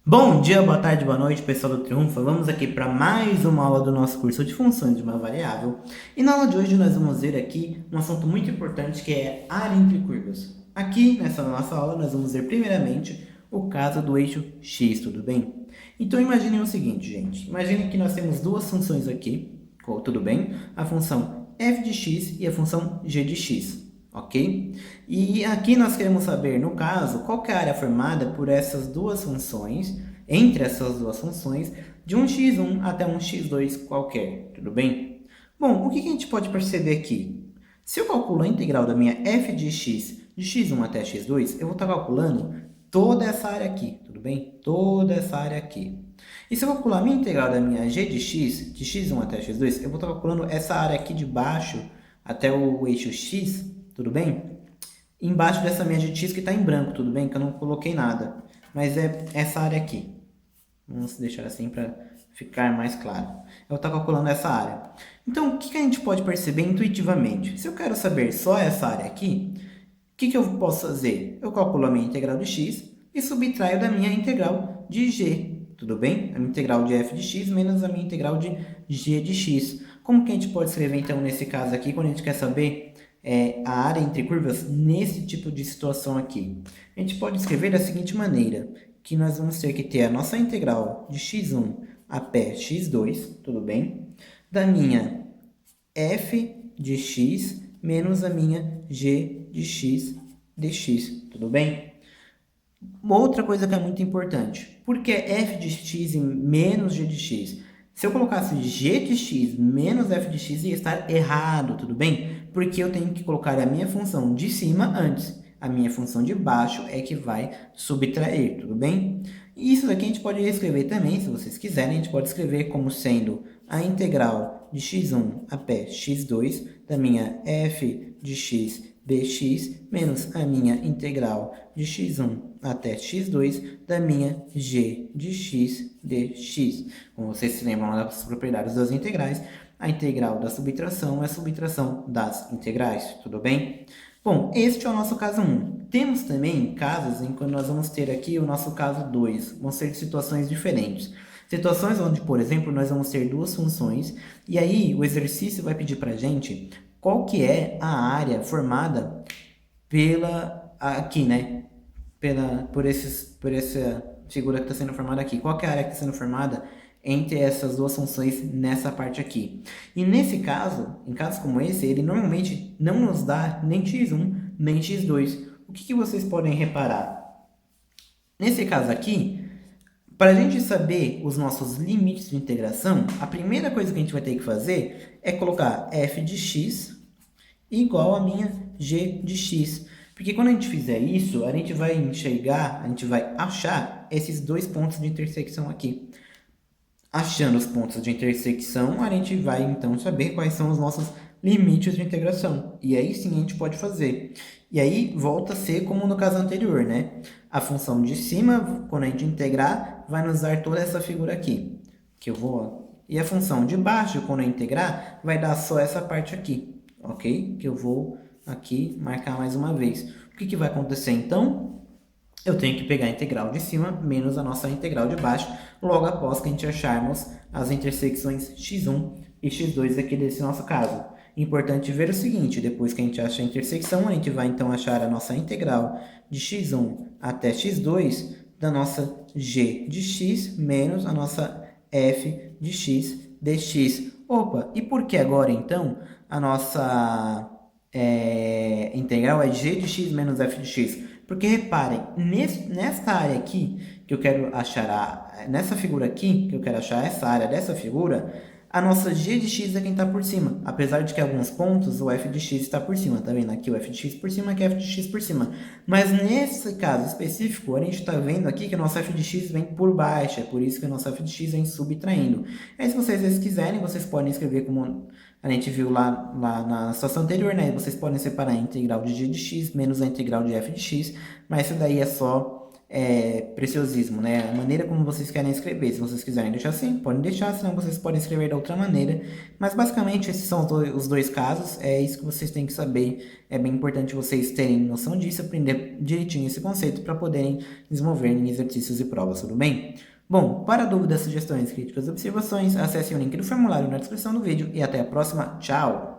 Bom dia, boa tarde, boa noite, pessoal do Triunfo. Vamos aqui para mais uma aula do nosso curso de funções de uma variável. E na aula de hoje nós vamos ver aqui um assunto muito importante que é área entre curvas. Aqui nessa nossa aula nós vamos ver primeiramente o caso do eixo x, tudo bem? Então imaginem o seguinte, gente. Imaginem que nós temos duas funções aqui, tudo bem? A função f de x e a função g de x. Ok? E aqui nós queremos saber, no caso, qual que é a área formada por essas duas funções, entre essas duas funções, de um x1 até um x2 qualquer, tudo bem? Bom, o que a gente pode perceber aqui? Se eu calculo a integral da minha f de x, de x1 até x2, eu vou estar calculando toda essa área aqui, tudo bem? Toda essa área aqui. E se eu calcular a minha integral da minha g de x1 até x2, eu vou estar calculando essa área aqui de baixo até o eixo x, tudo bem? Embaixo dessa minha de x que está em branco, tudo bem? Que eu não coloquei nada. Mas é essa área aqui. Vamos deixar assim para ficar mais claro. Eu estou calculando essa área. Então, o que a gente pode perceber intuitivamente? Se eu quero saber só essa área aqui, o que eu posso fazer? Eu calculo a minha integral de x e subtraio da minha integral de g. Tudo bem? A minha integral de f de x menos a minha integral de g de x. Como que a gente pode escrever, então, nesse caso aqui, quando a gente quer saber a área entre curvas nesse tipo de situação aqui? A gente pode escrever da seguinte maneira, que nós vamos ter que ter a nossa integral de x1 até x2, tudo bem? Da minha f de x menos a minha g de x dx, tudo bem? Uma outra coisa que é muito importante, por que f de x e menos g de x? Se eu colocasse g de x menos f de x, ia estar errado, tudo bem? Porque eu tenho que colocar a minha função de cima antes. A minha função de baixo é que vai subtrair, tudo bem? E isso daqui a gente pode escrever também, se vocês quiserem, a gente pode escrever como sendo a integral de x1 até x2 da minha f de x dx menos a minha integral de x1 até x2 da minha g de x dx. Como vocês se lembram das propriedades das integrais, a integral da subtração é a subtração das integrais, tudo bem? Bom, este é o nosso caso 1. Temos também casos em que nós vamos ter aqui o nosso caso 2. Vão ser situações diferentes. Situações onde, por exemplo, nós vamos ter duas funções e aí o exercício vai pedir para a gente qual que é a área formada aqui, né? Por essa figura que está sendo formada aqui. Qual que é a área que está sendo formada entre essas duas funções nessa parte aqui? E nesse caso, em casos como esse, ele normalmente não nos dá nem x1 nem x2. O que vocês podem reparar? Nesse caso aqui, para a gente saber os nossos limites de integração, a primeira coisa que a gente vai ter que fazer é colocar f de x igual a minha g de x. Porque quando a gente fizer isso, a gente vai enxergar, a gente vai achar esses dois pontos de intersecção aqui. Achando os pontos de intersecção, a gente vai então saber quais são os nossos limites de integração. E aí sim a gente pode fazer. E aí volta a ser como no caso anterior, né? A função de cima, quando a gente integrar, vai nos dar toda essa figura aqui. Que eu vou... E a função de baixo, quando eu integrar, vai dar só essa parte aqui. Ok? Que eu vou aqui marcar mais uma vez. O que vai acontecer então? Eu tenho que pegar a integral de cima menos a nossa integral de baixo, logo após que a gente acharmos as intersecções x1 e x2 aqui desse nosso caso. Importante ver o seguinte, depois que a gente acha a intersecção, a gente vai então achar a nossa integral de x1 até x2 da nossa g de x menos a nossa f de x dx. Opa, e por que agora então a nossa integral é g de x menos f de x? Porque reparem, nessa área aqui, que eu quero achar, nessa figura aqui, que eu quero achar essa área dessa figura, a nossa g de x é quem está por cima. Apesar de que em alguns pontos o f de x está por cima, tá vendo? Aqui o f de x por cima, aqui o f de x por cima. Mas nesse caso específico, a gente está vendo aqui que o nosso f de x vem por baixo, é por isso que o nosso f de x vem subtraindo. Aí se vocês quiserem, vocês podem escrever como a gente viu lá na situação anterior, né? Vocês podem separar a integral de g de x menos a integral de f de x, mas isso daí é só preciosismo, né? A maneira como vocês querem escrever. Se vocês quiserem deixar assim, podem deixar, senão vocês podem escrever da outra maneira. Mas basicamente esses são os dois casos, é isso que vocês têm que saber. É bem importante vocês terem noção disso, aprender direitinho esse conceito para poderem desenvolver em exercícios e provas, tudo bem? Bom, para dúvidas, sugestões, críticas e observações, acesse o link do formulário na descrição do vídeo e até a próxima. Tchau!